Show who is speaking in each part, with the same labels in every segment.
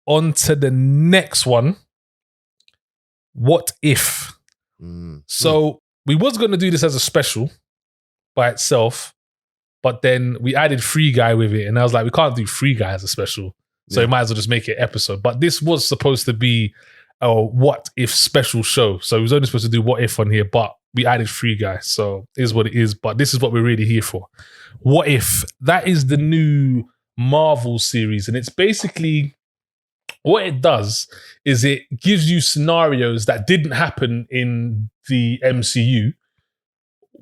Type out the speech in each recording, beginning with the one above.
Speaker 1: on to the next one. What if? So we was going to do this as a special by itself, but then we added Free Guy with it, and I was like, we can't do Free Guy as a special, so we might as well just make it episode. But this was supposed to be a What If special show, so we was only supposed to do What If on here, but we added Free Guy, so it is what it is. But this is what we're really here for. What If? That is the new Marvel series, and it's basically, what it does is it gives you scenarios that didn't happen in the MCU.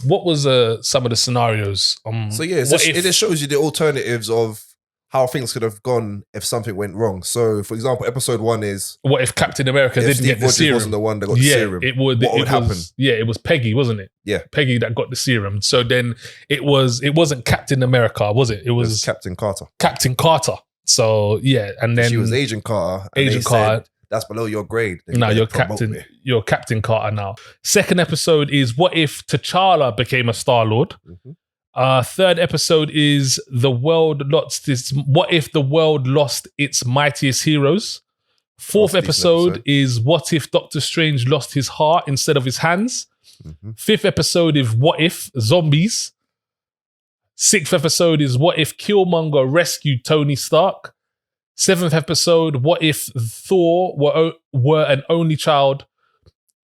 Speaker 1: What was some of the scenarios?
Speaker 2: It just shows you the alternatives of how things could have gone if something went wrong. So, for example, episode 1 is,
Speaker 1: what if Captain America didn't get the serum?
Speaker 2: Wasn't the one that got the serum. What would happen?
Speaker 1: Yeah, it was Peggy, wasn't it?
Speaker 2: Yeah,
Speaker 1: Peggy that got the serum. So then it wasn't Captain America, was it? It was
Speaker 2: Captain Carter.
Speaker 1: Captain Carter. So yeah, and then
Speaker 2: she was Agent Carter.
Speaker 1: Agent Carter.
Speaker 2: That's below your grade.
Speaker 1: No, you're Captain. You're Captain Carter now. Second episode is what if T'Challa became a Star-Lord. Third episode is what if the world lost its mightiest heroes. Fourth episode is what if Doctor Strange lost his heart instead of his hands. Fifth episode is what if zombies. Sixth episode is what if Killmonger rescued Tony Stark. Seventh episode, what if Thor were an only child.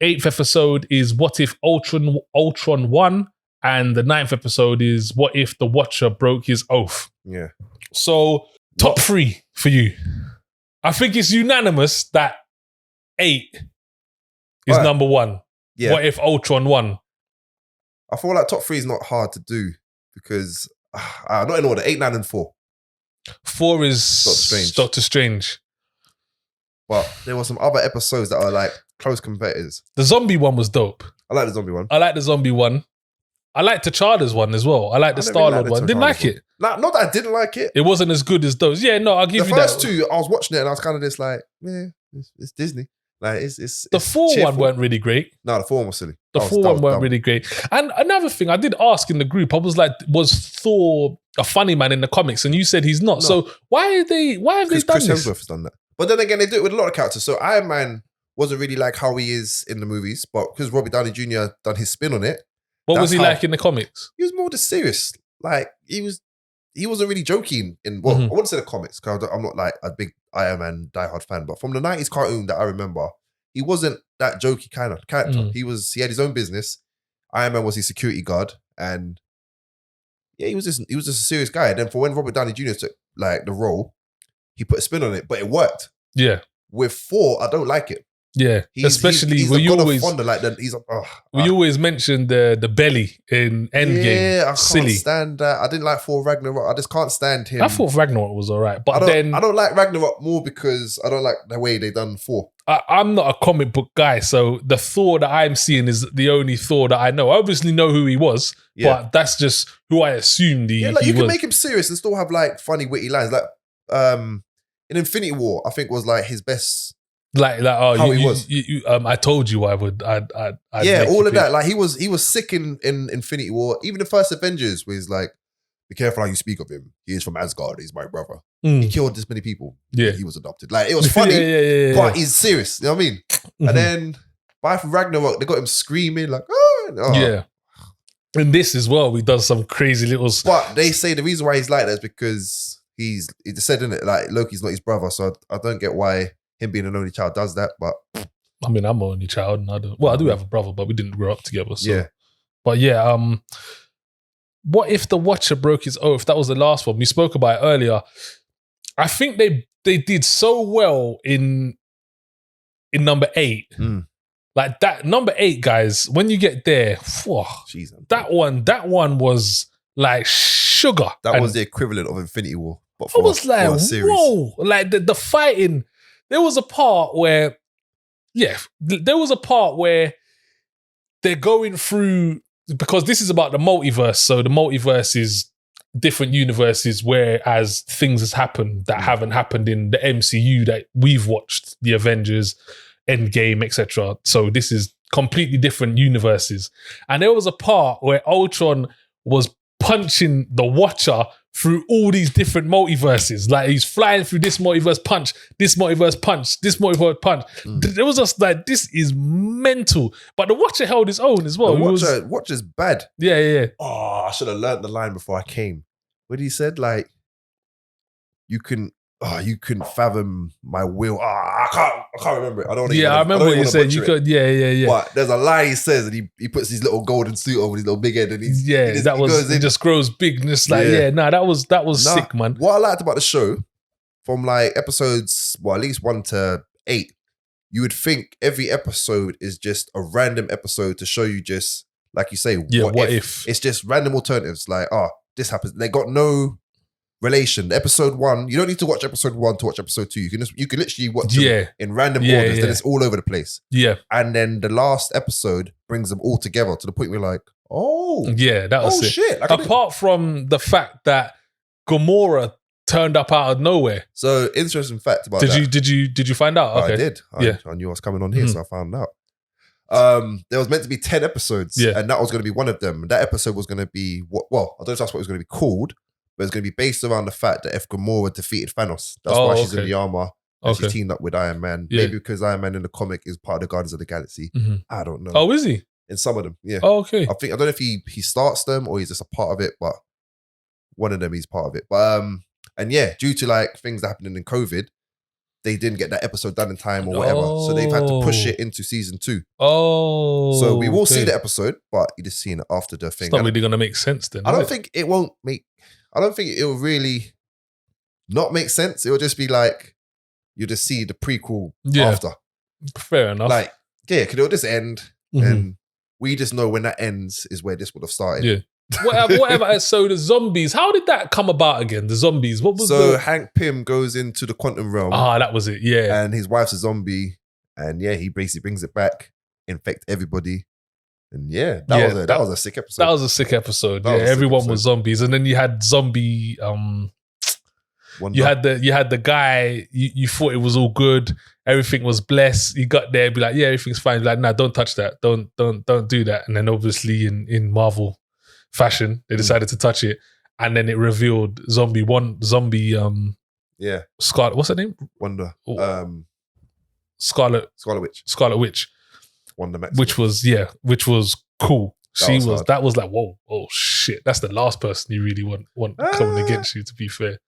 Speaker 1: Eighth episode is what if Ultron won. And the ninth episode is what if the Watcher broke his oath.
Speaker 2: Yeah.
Speaker 1: So top 3 for you. I think it's unanimous that 8 is number 1. Yeah. What if Ultron won?
Speaker 2: I feel like top 3 is not hard to do because not in order. 8, 9, and 4.
Speaker 1: 4 is Doctor Strange.
Speaker 2: But there were some other episodes that are like close competitors.
Speaker 1: The zombie one was dope.
Speaker 2: I like the zombie one.
Speaker 1: I like T'Challa's one as well. I like the Star-Lord one. Didn't like it.
Speaker 2: Not that I didn't like it.
Speaker 1: It wasn't as good as those. Yeah, no, I'll give you that.
Speaker 2: The first 2, I was watching it and I was kind of just like, it's Disney. Like it's
Speaker 1: the 4 one weren't really great.
Speaker 2: No, the 4 one was silly.
Speaker 1: The 4 one weren't really great. And another thing, I did ask in the group, I was like, was Thor a funny man in the comics? And you said he's not. No. So why have they done
Speaker 2: Chris
Speaker 1: this?
Speaker 2: Hemsworth has done that. But then again, they do it with a lot of characters. So Iron Man wasn't really like how he is in the movies, but because Robert Downey Jr. done his spin on it.
Speaker 1: What was he like in the comics?
Speaker 2: He was more just serious. Like he wasn't really joking in. Well, I wouldn't say the comics because I'm not like a big Iron Man diehard fan. But from the 90s cartoon that I remember, he wasn't that jokey kind of character. He had his own business. Iron Man was his security guard, and yeah, he was just a serious guy. And then for when Robert Downey Jr. took like the role, he put a spin on it, but it worked.
Speaker 1: Yeah.
Speaker 2: With Thor, I don't like it.
Speaker 1: Yeah, especially when you always we always mention the belly in Endgame.
Speaker 2: Yeah, I can't stand that. I didn't like Thor Ragnarok. I just can't stand him.
Speaker 1: I thought Ragnarok was alright, but
Speaker 2: I don't like Ragnarok more because I don't like the way they done Thor.
Speaker 1: I'm not a comic book guy, so the Thor that I'm seeing is the only Thor that I know. I obviously know who he was, but that's just who I assumed he was.
Speaker 2: You can make him serious and still have like funny, witty lines. Like in Infinity War, I think was like his best.
Speaker 1: How he was. I told you I would. I'd
Speaker 2: all of that. Like he was sick in Infinity War. Even the first Avengers was like, be careful how you speak of him. He is from Asgard. He's my brother. He killed this many people.
Speaker 1: Yeah,
Speaker 2: he was adopted. Like it was funny, but he's serious. You know what I mean? And then by Ragnarok, they got him screaming like, oh.
Speaker 1: Yeah. And this as well, we done some crazy little.
Speaker 2: But they say the reason why he's like that is because he said in it like Loki's not his brother. So I don't get why him being an only child does that, but
Speaker 1: I mean, I'm an only child, and I do have a brother, but we didn't grow up together. So.
Speaker 2: Yeah,
Speaker 1: but yeah, what if the Watcher broke his oath? That was the last one we spoke about it earlier. I think they did so well in number 8, like that number 8, guys. When you get there, that one was like sugar.
Speaker 2: That was the equivalent of Infinity War. But
Speaker 1: I was like, whoa, like the fighting. There was a part where they're going through, because this is about the multiverse. So the multiverse is different universes, whereas things has happened that haven't happened in the MCU that we've watched, the Avengers, Endgame, etc. So this is completely different universes. And there was a part where Ultron was punching the Watcher through all these different multiverses. Like he's flying through this multiverse punch, this multiverse punch, this multiverse punch. It was just like, this is mental. But the Watcher held his own as well.
Speaker 2: Watcher's bad.
Speaker 1: Yeah.
Speaker 2: Oh, I should have learned the line before I came. What he said, like, you couldn't fathom my will. I can't remember it. I don't want to.
Speaker 1: Yeah, I remember what you said. You could, yeah.
Speaker 2: But there's a line he says, and he puts his little golden suit over his little big head, and
Speaker 1: it just grows big, and it's like, that was sick, man.
Speaker 2: What I liked about the show, from like episodes, well, at least 1 to 8, you would think every episode is just a random episode to show you just, like you say, what if? It's just random alternatives. Like, this happens. They got no relation. Episode 1, you don't need to watch episode 1 to watch episode 2. You can literally watch them in random orders. Then it's all over the place. Yeah. And then the last episode brings them all together to the point where you're like, that was it. Shit. Like,
Speaker 1: apart from the fact that Gamora turned up out of nowhere.
Speaker 2: So interesting fact about that.
Speaker 1: Did you find out? Okay.
Speaker 2: I did. I knew I was coming on here, so I found out. There was meant to be 10 episodes, and that was going to be one of them. That episode was going to be I don't know if that's what it was going to be called, but it's going to be based around the fact that if Gamora defeated Thanos, that's why she's in the armor and she's teamed up with Iron Man. Yeah. Maybe because Iron Man in the comic is part of the Guardians of the Galaxy. I don't know.
Speaker 1: Oh, is he?
Speaker 2: In some of them, yeah.
Speaker 1: Oh, okay.
Speaker 2: I don't know if he starts them or he's just a part of it, but one of them he's part of it. But due to like things that happening in COVID, they didn't get that episode done in time or whatever. So they've had to push it into season 2. So we will see the episode, but you're just seeing it after the thing.
Speaker 1: It's not really going to make sense then.
Speaker 2: I don't think it will really not make sense. It will just be like, you just see the prequel after.
Speaker 1: Fair enough.
Speaker 2: Like, because it'll just end and we just know when that ends is where this would have started.
Speaker 1: Yeah. Whatever. So the zombies, how did that come about again? The zombies, what was
Speaker 2: Hank Pym goes into the quantum realm.
Speaker 1: That was it, yeah.
Speaker 2: And his wife's a zombie. And he basically brings it back, infect everybody. And that was a sick episode.
Speaker 1: That was a sick episode. Everyone was zombies. And then you had zombie you had the guy, you thought it was all good, everything was blessed. He got there, be like, everything's fine. Be like, nah, don't touch that. Don't do that. And then obviously in Marvel fashion, they decided to touch it. And then it revealed Scarlet, what's her name?
Speaker 2: Wonder.
Speaker 1: Scarlet Witch.
Speaker 2: Wonder Maximoff.
Speaker 1: Which was cool. That was like, whoa, oh shit. That's the last person you really want coming against you, to be fair.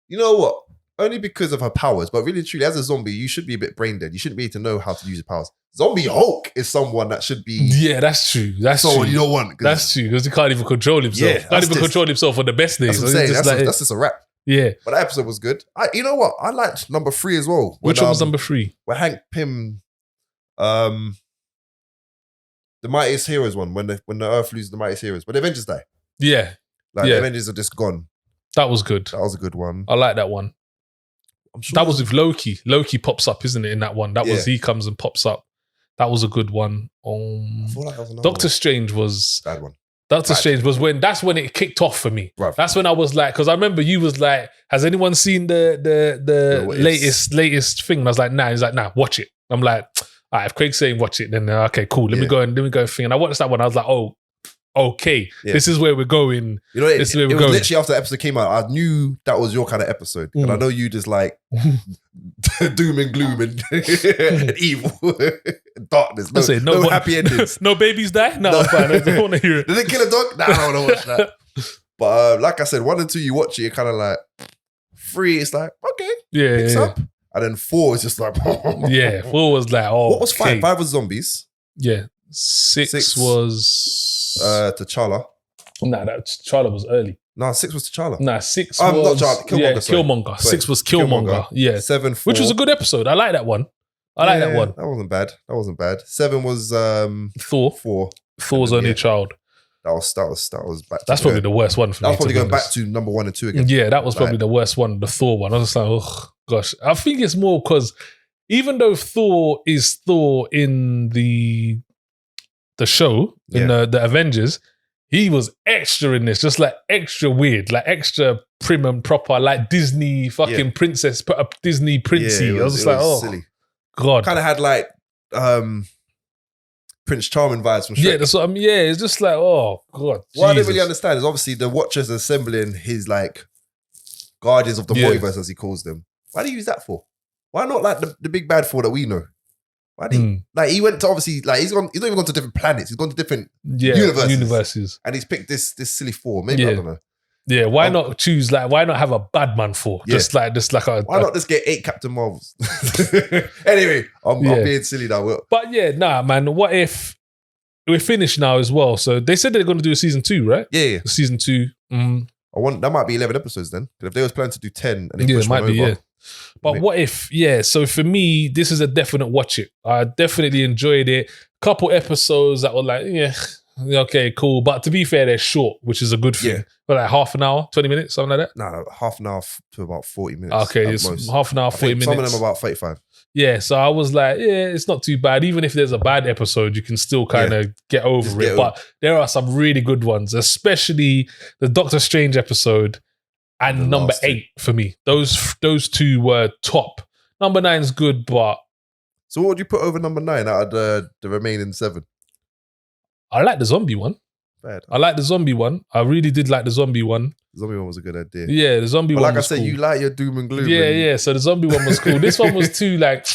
Speaker 2: You know what? Only because of her powers, but really truly, as a zombie, you should be a bit brain dead. You shouldn't be able to know how to use your powers. Zombie Hulk is someone that should be...
Speaker 1: Yeah, that's true. That's
Speaker 2: someone you don't want.
Speaker 1: That's true, because he can't even control himself. Yeah, can't even control himself on the best days.
Speaker 2: That's what I'm saying. That's just a wrap.
Speaker 1: Yeah.
Speaker 2: But that episode was good. You know what? I liked number 3 as well.
Speaker 1: Which one was number 3?
Speaker 2: Where Hank Pym... the Mightiest Heroes one, when the Earth loses the Mightiest Heroes. When the Avengers die.
Speaker 1: Yeah.
Speaker 2: The Avengers are just gone.
Speaker 1: That was good.
Speaker 2: That was a good one.
Speaker 1: I like that one.
Speaker 2: Sure
Speaker 1: that was with Loki. Loki pops up, isn't it, in that one? That was, he comes and pops up. That was a good one.
Speaker 2: I feel like that was
Speaker 1: Doctor Strange was...
Speaker 2: Bad one.
Speaker 1: Doctor Strange was that's when it kicked off for me. Right. That's when I was like, because I remember you was like, has anyone seen the latest thing? And I was like, nah. He's like, nah, watch it. I'm like, all right, if Craig's saying watch it, then okay, cool. Let me go and thing. And I watched that one. I was like, oh, okay, this is where we're going.
Speaker 2: You know, it was literally after the episode came out, I knew that was your kind of episode. And I know you just like doom and gloom and, and evil, darkness. No happy endings.
Speaker 1: No babies die? No, I'm fine. I don't want to hear it.
Speaker 2: Did they kill a dog? Nah, I don't want to watch that. But like I said, 1 and 2, you watch it, you're kind of like, 3, it's like, okay, picks up. And then 4 is just like,
Speaker 1: 4 was like, oh.
Speaker 2: What was 5? 5 was zombies.
Speaker 1: Yeah. 6 was...
Speaker 2: T'Challa.
Speaker 1: Nah, T'Challa was early.
Speaker 2: No, 6 was T'Challa.
Speaker 1: Nah, 6 was...
Speaker 2: not Killmonger,
Speaker 1: Killmonger. 6 was Killmonger. Yeah.
Speaker 2: 7, 4.
Speaker 1: Which was a good episode. I like that one. That one.
Speaker 2: That wasn't bad. 7 was...
Speaker 1: Thor.
Speaker 2: 4.
Speaker 1: Thor's only child.
Speaker 2: That was back to...
Speaker 1: That's probably the worst one for me.
Speaker 2: That was probably going back to number 1 and 2 again.
Speaker 1: Yeah, that was probably the worst one, the Thor one. I was just like, oh, gosh. I think it's more because even though Thor is Thor in the show, in the Avengers, he was extra in this, just like extra weird, like extra prim and proper, like Disney fucking princess, Disney princey. I was just like, oh, silly. God.
Speaker 2: Kind of had like, Prince Charming vibes from Shrek.
Speaker 1: Yeah, that's what I mean. Yeah, it's just like, oh God.
Speaker 2: What I didn't
Speaker 1: Jesus.
Speaker 2: really understand is obviously the Watchers assembling his like Guardians of the Multiverse, as he calls them. Why do you use that for? Why not like the big bad four that we know? Why do you, like he went to obviously like he's not even gone to different planets, he's gone to different universes. And he's picked this silly four. Maybe I don't know.
Speaker 1: Yeah, why not choose like why not have a bad man for? Just like a
Speaker 2: why not just get 8 Captain Marvels? Anyway, I'm being silly now.
Speaker 1: But yeah, nah, man. What if we're finished now as well? So they said they're going to do a season 2, right?
Speaker 2: Yeah.
Speaker 1: Season 2.
Speaker 2: That might be 11 episodes then. Because if they was planning to do 10 and they push
Speaker 1: it might
Speaker 2: one
Speaker 1: be,
Speaker 2: over.
Speaker 1: But what if, so for me, this is a definite watch it. I definitely enjoyed it. Couple episodes that were like, okay, cool. But to be fair, they're short, which is a good thing. But like half an hour, 20 minutes, something like that?
Speaker 2: No, half an hour to about 40 minutes.
Speaker 1: Okay, it's half an hour, 40 minutes.
Speaker 2: Some of them about 35.
Speaker 1: Yeah, so I was like, it's not too bad. Even if there's a bad episode, you can still kind of get over it. But there are some really good ones, especially the Doctor Strange episode and number 8 for me. Those two were top. Number 9 is good, but...
Speaker 2: So what would you put over number 9 out of the remaining 7?
Speaker 1: I like the zombie one.
Speaker 2: Bad.
Speaker 1: I like the zombie one. I really did like the zombie one.
Speaker 2: The zombie one was a good idea.
Speaker 1: Yeah, the zombie one
Speaker 2: like
Speaker 1: was
Speaker 2: I said,
Speaker 1: cool.
Speaker 2: you like your doom and gloom.
Speaker 1: Yeah. So the zombie one was cool. This one was too like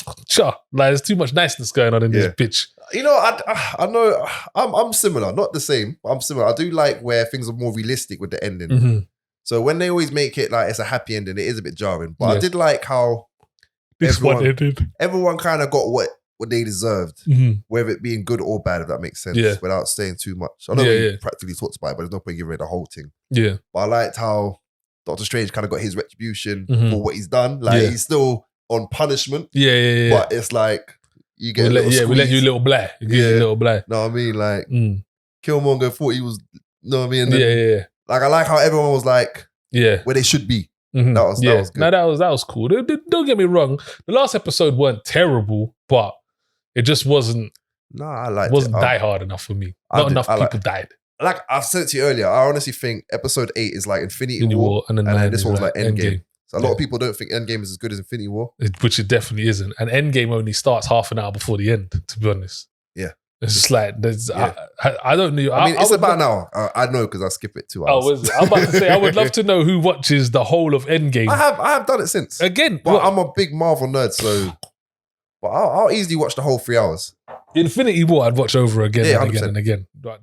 Speaker 1: there's too much niceness going on in this bitch.
Speaker 2: You know, I know I'm similar. Not the same, but I'm similar. I do like where things are more realistic with the ending. So when they always make it like it's a happy ending, it is a bit jarring. But I did like how everyone kind of got what they deserved, whether it being good or bad, if that makes sense, without saying too much. I know we practically talked about it, but there's no point giving it the whole thing. Yeah. But I liked how Doctor Strange kind of got his retribution for what he's done. Like he's still on punishment. Yeah. But it's like you get we let you a
Speaker 1: little black. You a little black.
Speaker 2: Know what I mean? Like Killmonger thought he was, know what I mean? Like I like how everyone was like, where they should be. That was good.
Speaker 1: No, that was cool. Don't get me wrong. The last episode weren't terrible, but it just wasn't.
Speaker 2: No, I liked
Speaker 1: wasn't die hard enough for me. Not enough people died.
Speaker 2: Like I've said it to you earlier, I honestly think episode 8 is like Infinity War and then this one's like Endgame. So a lot of people don't think Endgame is as good as Infinity War,
Speaker 1: which it definitely isn't. And Endgame only starts half an hour before the end. To be honest, it's just like I don't know.
Speaker 2: I mean, it's about an hour. I know because I skip it 2 hours.
Speaker 1: Oh, is it? I'm about to say I would love to know who watches the whole of Endgame.
Speaker 2: I have done it since
Speaker 1: again,
Speaker 2: but I'm a big Marvel nerd, so. But I'll easily watch the whole 3 hours.
Speaker 1: Infinity War, I'd watch over again and again and again. Right,